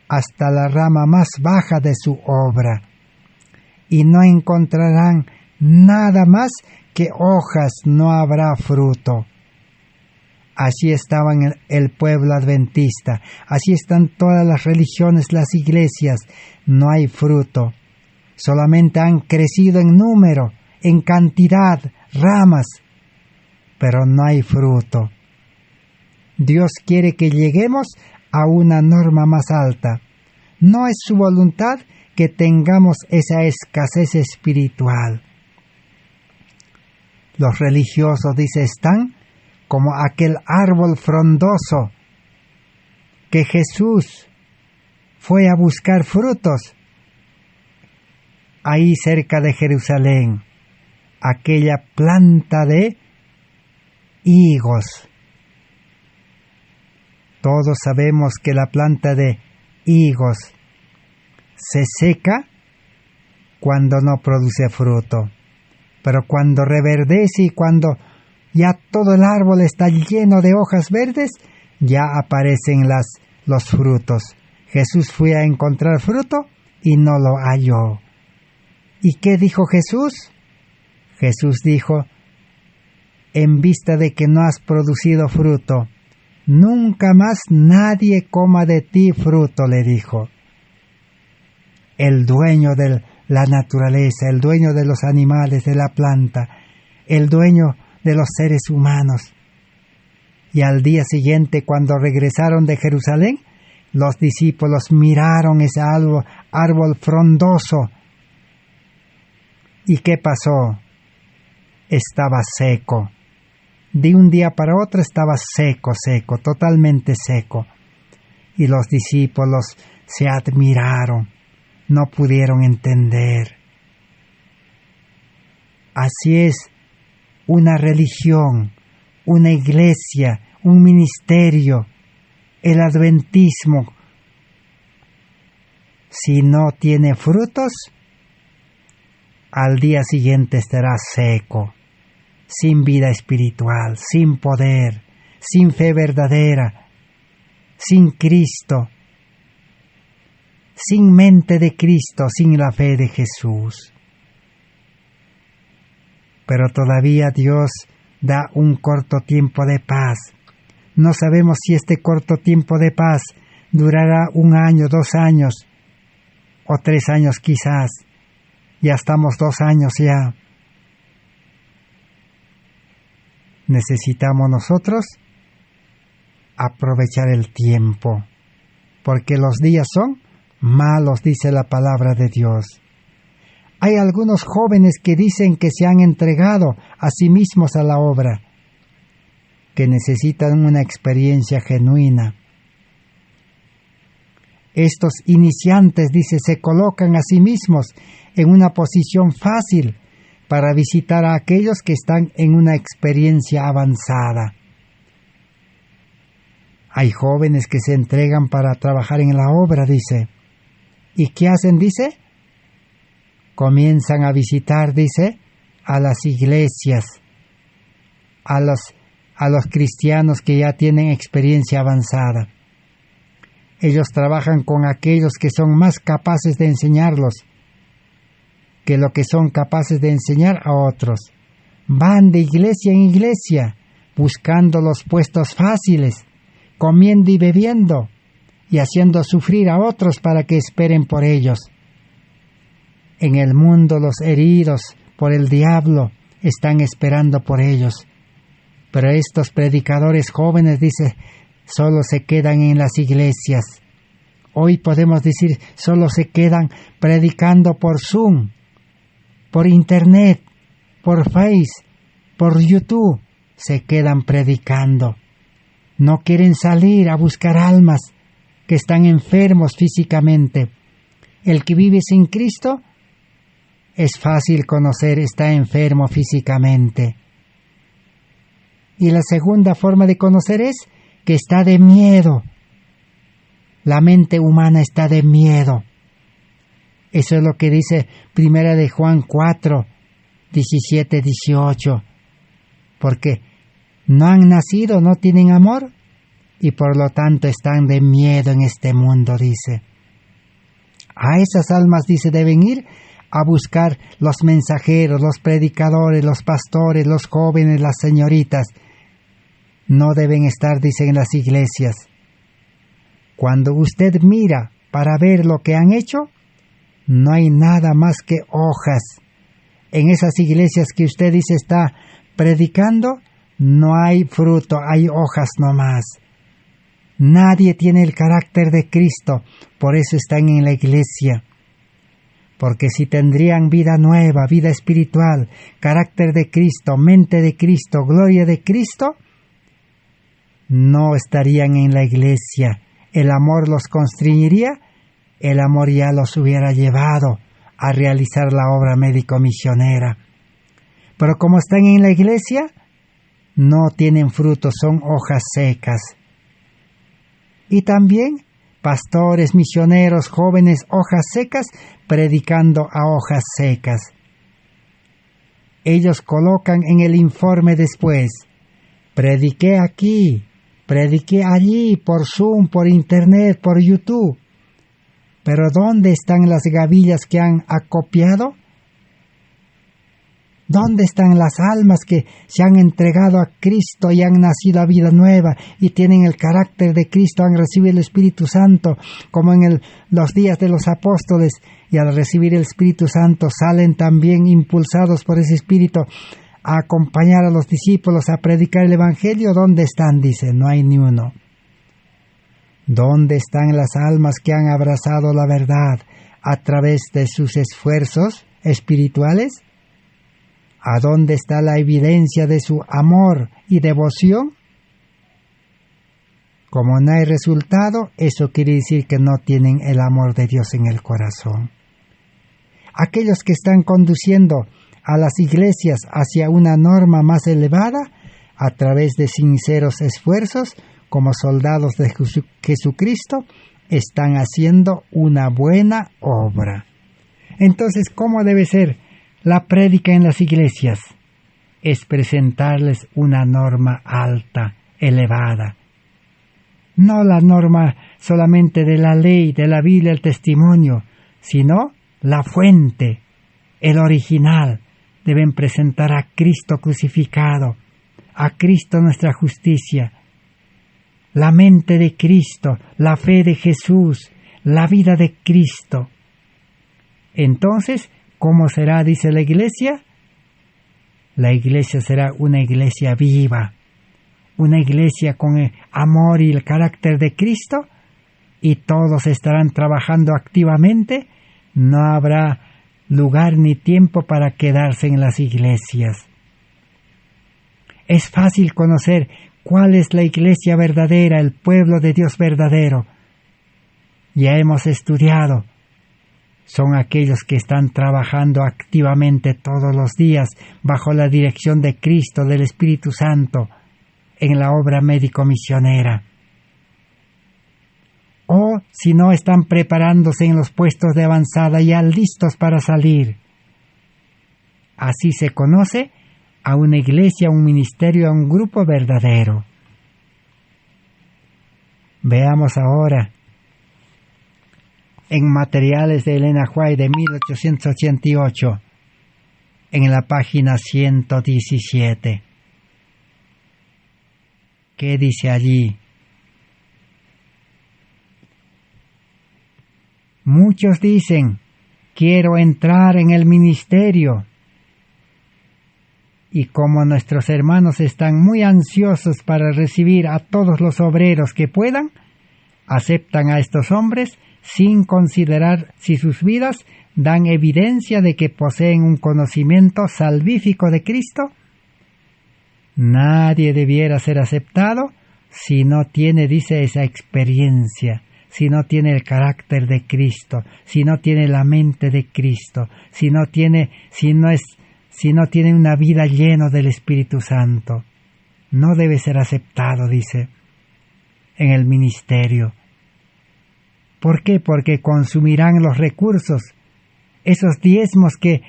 hasta la rama más baja de su obra y no encontrarán nada más que hojas, no habrá fruto. Así estaba el pueblo adventista, así están todas las religiones, las iglesias, no hay fruto. Solamente han crecido en número, en cantidad, ramas, pero no hay fruto. Dios quiere que lleguemos a una norma más alta. No es su voluntad que tengamos esa escasez espiritual. Los religiosos, dice, están como aquel árbol frondoso que Jesús fue a buscar frutos ahí cerca de Jerusalén, aquella planta de higos. Todos sabemos que la planta de higos se seca cuando no produce fruto. Pero cuando reverdece y cuando ya todo el árbol está lleno de hojas verdes, ya aparecen los frutos. Jesús fue a encontrar fruto y no lo halló. ¿Y qué dijo Jesús? Jesús dijo: en vista de que no has producido fruto, nunca más nadie coma de ti fruto, le dijo. El dueño de la naturaleza, el dueño de los animales, de la planta, el dueño de los seres humanos. Y al día siguiente, cuando regresaron de Jerusalén, los discípulos miraron ese árbol frondoso. ¿Y qué pasó? Estaba seco. De un día para otro estaba seco, totalmente seco. Y los discípulos se admiraron, no pudieron entender. Así es una religión, una iglesia, un ministerio, el adventismo. Si no tiene frutos, al día siguiente estará seco, sin vida espiritual, sin poder, sin fe verdadera, sin Cristo, sin mente de Cristo, sin la fe de Jesús. Pero todavía Dios da un corto tiempo de paz. No sabemos si este corto tiempo de paz durará 1 año, 2 años o 3 años quizás. Ya estamos 2 años ya. Necesitamos nosotros aprovechar el tiempo, porque los días son malos, dice la palabra de Dios. Hay algunos jóvenes que dicen que se han entregado a sí mismos a la obra, que necesitan una experiencia genuina. Estos iniciantes, dice, se colocan a sí mismos en una posición fácil para visitar a aquellos que están en una experiencia avanzada. Hay jóvenes que se entregan para trabajar en la obra, dice. ¿Y qué hacen, dice? Comienzan a visitar, dice, a las iglesias, a los cristianos que ya tienen experiencia avanzada. Ellos trabajan con aquellos que son más capaces de enseñarlos que lo que son capaces de enseñar a otros. Van de iglesia en iglesia, buscando los puestos fáciles, comiendo y bebiendo, y haciendo sufrir a otros para que esperen por ellos. En el mundo los heridos por el diablo están esperando por ellos. Pero estos predicadores jóvenes, dice, solo se quedan en las iglesias. Hoy podemos decir, solo se quedan predicando por Zoom, por Internet, por Face, por YouTube. Se quedan predicando. No quieren salir a buscar almas que están enfermos físicamente. El que vive sin Cristo, es fácil conocer, está enfermo físicamente. Y la segunda forma de conocer es que está de miedo. La mente humana está de miedo. Eso es lo que dice 1 de Juan 4, 17, 18. Porque no han nacido, no tienen amor, y por lo tanto están de miedo en este mundo, dice. A esas almas, dice, deben ir a buscar los mensajeros, los predicadores, los pastores, los jóvenes, las señoritas. No deben estar, dice, en las iglesias. Cuando usted mira para ver lo que han hecho, no hay nada más que hojas. En esas iglesias que usted dice está predicando, no hay fruto, hay hojas nomás. Nadie tiene el carácter de Cristo, por eso están en la iglesia. Porque si tendrían vida nueva, vida espiritual, carácter de Cristo, mente de Cristo, gloria de Cristo, no estarían en la iglesia. El amor los constreñiría, el amor ya los hubiera llevado a realizar la obra médico-misionera. Pero como están en la iglesia, no tienen frutos, son hojas secas. Y también pastores, misioneros, jóvenes, hojas secas, predicando a hojas secas. Ellos colocan en el informe después: prediqué aquí, prediqué allí, por Zoom, por Internet, por YouTube. Pero ¿dónde están las gavillas que han acopiado? ¿Dónde están las almas que se han entregado a Cristo y han nacido a vida nueva y tienen el carácter de Cristo, han recibido el Espíritu Santo, como en los días de los apóstoles, y al recibir el Espíritu Santo salen también impulsados por ese Espíritu a acompañar a los discípulos a predicar el Evangelio? ¿Dónde están? Dice, no hay ni uno. ¿Dónde están las almas que han abrazado la verdad a través de sus esfuerzos espirituales? ¿A dónde está la evidencia de su amor y devoción? Como no hay resultado, eso quiere decir que no tienen el amor de Dios en el corazón. Aquellos que están conduciendo a las iglesias hacia una norma más elevada, a través de sinceros esfuerzos, como soldados de Jesucristo, están haciendo una buena obra. Entonces, ¿cómo debe ser la prédica en las iglesias? Es presentarles una norma alta, elevada. No la norma solamente de la ley, de la Biblia, el testimonio, sino la fuente, el original. Deben presentar a Cristo crucificado, a Cristo nuestra justicia, la mente de Cristo, la fe de Jesús, la vida de Cristo. Entonces, ¿cómo será, dice la iglesia? La iglesia será una iglesia viva, una iglesia con el amor y el carácter de Cristo, y todos estarán trabajando activamente. No habrá lugar ni tiempo para quedarse en las iglesias. Es fácil conocer cuál es la iglesia verdadera, el pueblo de Dios verdadero. Ya hemos estudiado. Son aquellos que están trabajando activamente todos los días bajo la dirección de Cristo, del Espíritu Santo, en la obra médico-misionera. O si no, están preparándose en los puestos de avanzada ya listos para salir. Así se conoce a una iglesia, a un ministerio, a un grupo verdadero. Veamos ahora en Materiales de Elena White de 1888, en la página 117. ¿Qué dice allí? Muchos dicen, quiero entrar en el ministerio. Y como nuestros hermanos están muy ansiosos para recibir a todos los obreros que puedan, aceptan a estos hombres sin considerar si sus vidas dan evidencia de que poseen un conocimiento salvífico de Cristo. Nadie debiera ser aceptado si no tiene, dice, esa experiencia, si no tiene el carácter de Cristo, si no tiene la mente de Cristo, si no tiene una vida llena del Espíritu Santo. No debe ser aceptado, dice, en el ministerio. ¿Por qué? Porque consumirán los recursos, esos diezmos que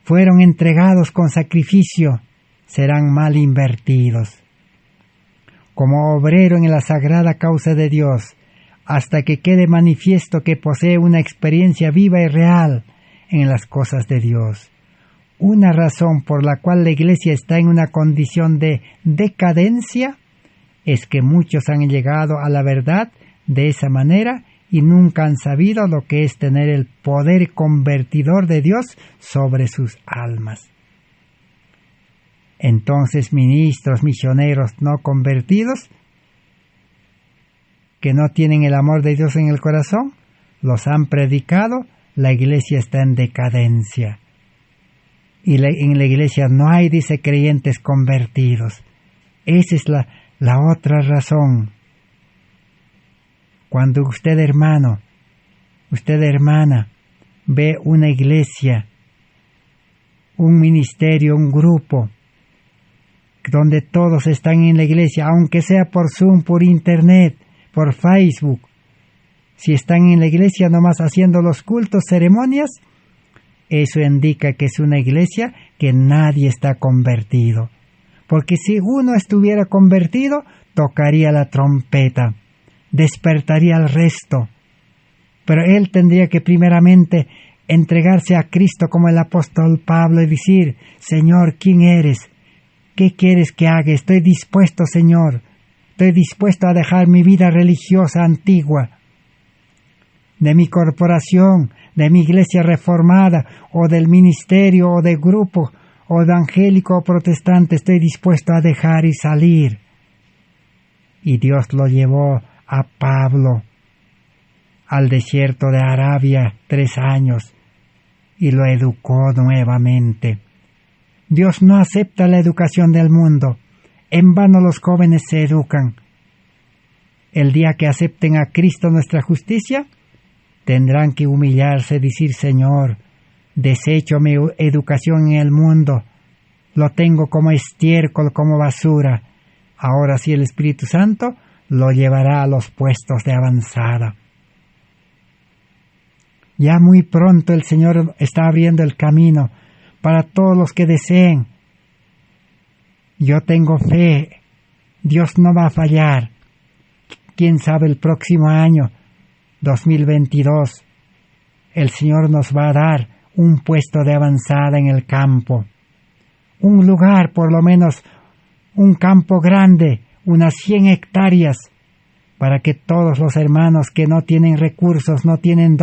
fueron entregados con sacrificio, serán mal invertidos. Como obrero en la sagrada causa de Dios, hasta que quede manifiesto que posee una experiencia viva y real en las cosas de Dios. Una razón por la cual la Iglesia está en una condición de decadencia es que muchos han llegado a la verdad de esa manera y nunca han sabido lo que es tener el poder convertidor de Dios sobre sus almas. Entonces, ministros, misioneros no convertidos, que no tienen el amor de Dios en el corazón, los han predicado, la iglesia está en decadencia. Y en la iglesia no hay, dice, creyentes convertidos. Esa es la otra razón. Cuando usted, hermano, usted, hermana, ve una iglesia, un ministerio, un grupo, donde todos están en la iglesia, aunque sea por Zoom, por Internet, por Facebook, Si están en la iglesia nomás haciendo los cultos, ceremonias, eso indica que es una iglesia que nadie está convertido. Porque si uno estuviera convertido, tocaría la trompeta, despertaría al resto. Pero él tendría que primeramente entregarse a Cristo como el apóstol Pablo y decir: Señor, ¿quién eres? ¿Qué quieres que haga? Estoy dispuesto, Señor. Estoy dispuesto a dejar mi vida religiosa antigua, de mi corporación, de mi iglesia reformada, o del ministerio, o de grupo, o evangélico o protestante. Estoy dispuesto a dejar y salir. Y Dios lo llevó a Pablo al desierto de Arabia 3 años y lo educó nuevamente. Dios no acepta la educación del mundo. En vano los jóvenes se educan. El día que acepten a Cristo nuestra justicia, tendrán que humillarse y decir: Señor, desecho mi educación en el mundo, lo tengo como estiércol, como basura. Ahora sí el Espíritu Santo lo llevará a los puestos de avanzada. Ya muy pronto el Señor está abriendo el camino para todos los que deseen. Yo tengo fe, Dios no va a fallar. Quién sabe, el próximo año, 2022, el Señor nos va a dar un puesto de avanzada en el campo. Un lugar, por lo menos un campo grande, unas 100 hectáreas, para que todos los hermanos que no tienen recursos, no tienen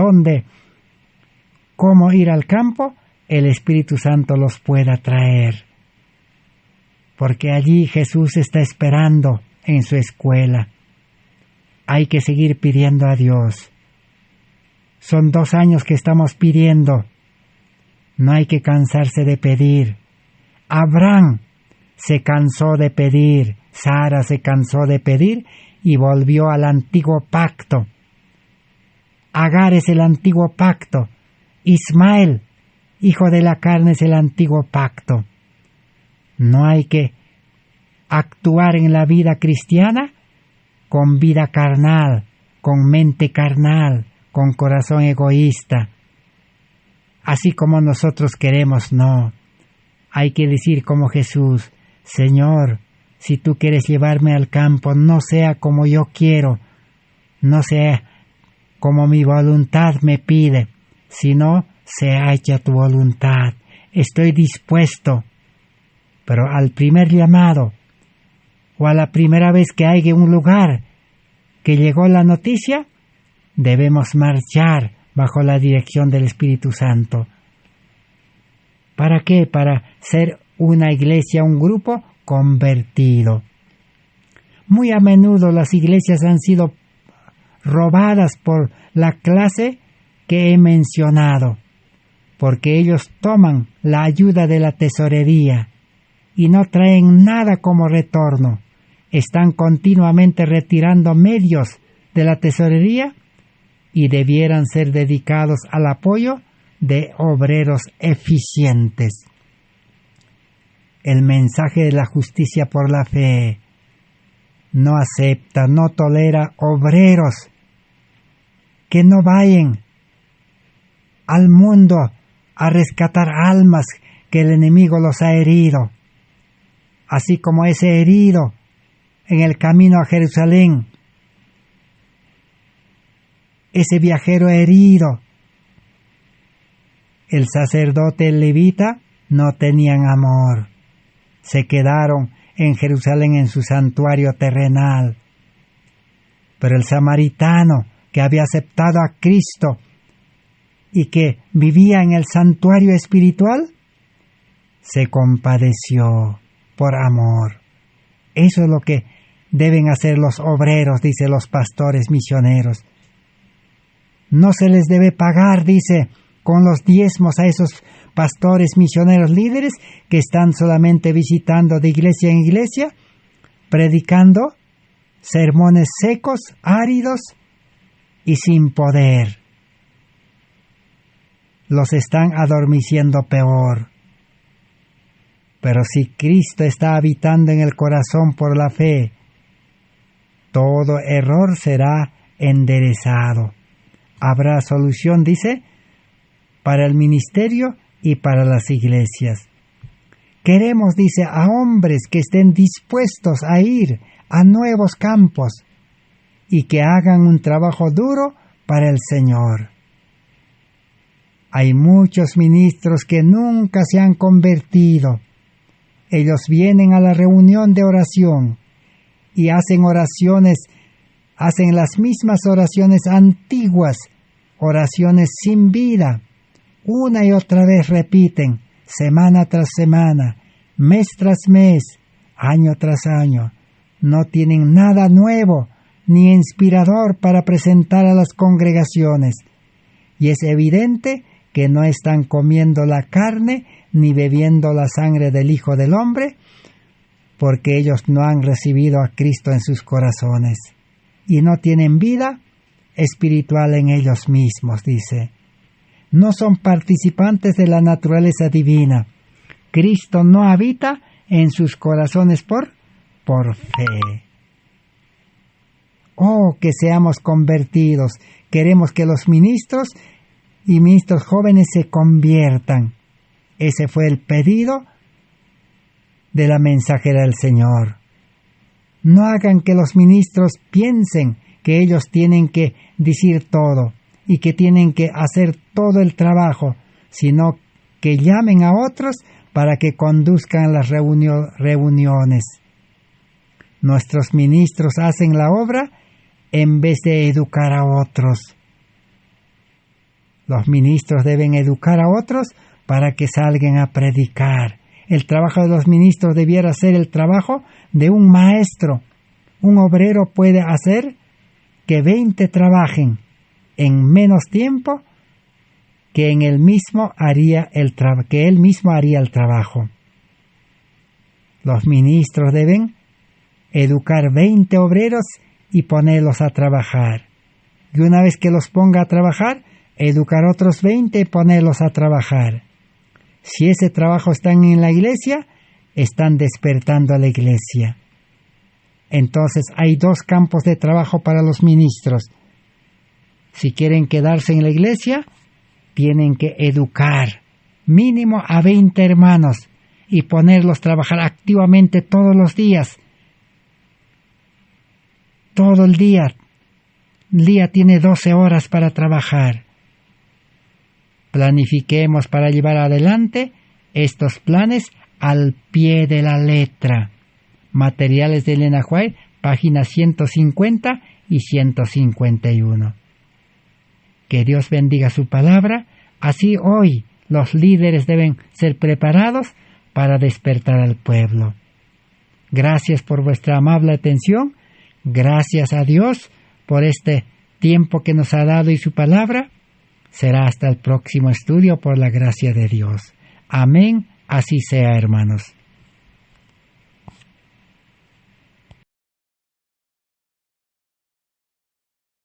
cómo ir al campo, el Espíritu Santo los pueda traer. Porque allí Jesús está esperando en su escuela. Hay que seguir pidiendo a Dios. Son 2 años que estamos pidiendo. No hay que cansarse de pedir. Abraham se cansó de pedir, Sara se cansó de pedir y volvió al antiguo pacto. Agar es el antiguo pacto. Ismael, hijo de la carne, es el antiguo pacto. No hay que actuar en la vida cristiana con vida carnal, con mente carnal, con corazón egoísta. Así como nosotros queremos, no. Hay que decir como Jesús: Señor, si tú quieres llevarme al campo, no sea como yo quiero, no sea como mi voluntad me pide, sino sea hecha tu voluntad. Estoy dispuesto. Pero al primer llamado, o a la primera vez que haya un lugar que llegó la noticia, debemos marchar bajo la dirección del Espíritu Santo. ¿Para qué? Para ser una iglesia, un grupo convertido. Muy a menudo las iglesias han sido robadas por la clase que he mencionado, porque ellos toman la ayuda de la tesorería y no traen nada como retorno. Están continuamente retirando medios de la tesorería y debieran ser dedicados al apoyo de obreros eficientes. El mensaje de la justicia por la fe no acepta, no tolera obreros que no vayan al mundo a rescatar almas que el enemigo los ha herido, así como ese herido en el camino a Jerusalén, ese viajero herido. El sacerdote, el levita, no tenían amor. Se quedaron en Jerusalén en su santuario terrenal. Pero el samaritano, que había aceptado a Cristo y que vivía en el santuario espiritual, se compadeció por amor. Eso es lo que deben hacer los obreros, dice los pastores misioneros. No se les debe pagar, dice, con los diezmos a esos pastores misioneros líderes que están solamente visitando de iglesia en iglesia, predicando sermones secos, áridos y sin poder. Los están adormeciendo peor. Pero si Cristo está habitando en el corazón por la fe, todo error será enderezado. habrá solución, dice, para el ministerio y para las iglesias. Queremos, dice, a hombres que estén dispuestos a ir a nuevos campos y que hagan un trabajo duro para el Señor. Hay muchos ministros que nunca se han convertido. Ellos vienen a la reunión de oración y hacen las mismas oraciones antiguas, oraciones sin vida. Una y otra vez repiten, semana tras semana, mes tras mes, año tras año. No tienen nada nuevo ni inspirador para presentar a las congregaciones. Y es evidente que no están comiendo la carne ni bebiendo la sangre del Hijo del Hombre, porque ellos no han recibido a Cristo en sus corazones y no tienen vida espiritual en ellos mismos, dice. No son participantes de la naturaleza divina. Cristo no habita en sus corazones por fe. Oh, que seamos convertidos. Queremos que los ministros y ministros jóvenes se conviertan. Ese fue el pedido de la mensajera del Señor. No hagan que los ministros piensen que ellos tienen que decir todo y que tienen que hacer todo el trabajo, sino que llamen a otros para que conduzcan las reuniones. Nuestros ministros hacen la obra en vez de educar a otros. Los ministros deben educar a otros para que salgan a predicar. El trabajo de los ministros debiera ser el trabajo de un maestro. Un obrero puede hacer que 20 trabajen en menos tiempo que él mismo haría el trabajo. Los ministros deben educar 20 obreros y ponerlos a trabajar. Y una vez que los ponga a trabajar, educar otros 20 y ponerlos a trabajar. Si ese trabajo están en la iglesia, están despertando a la iglesia. Entonces hay 2 campos de trabajo para los ministros. Si quieren quedarse en la iglesia, tienen que educar mínimo a 20 hermanos y ponerlos a trabajar activamente todos los días. Todo el día. El día tiene 12 horas para trabajar. Planifiquemos para llevar adelante estos planes al pie de la letra. Materiales de Elena White, páginas 150 y 151. Que Dios bendiga su palabra. Así hoy los líderes deben ser preparados para despertar al pueblo. Gracias por vuestra amable atención. Gracias a Dios por este tiempo que nos ha dado y su palabra. Será hasta el próximo estudio por la gracia de Dios. Amén. Así sea, hermanos.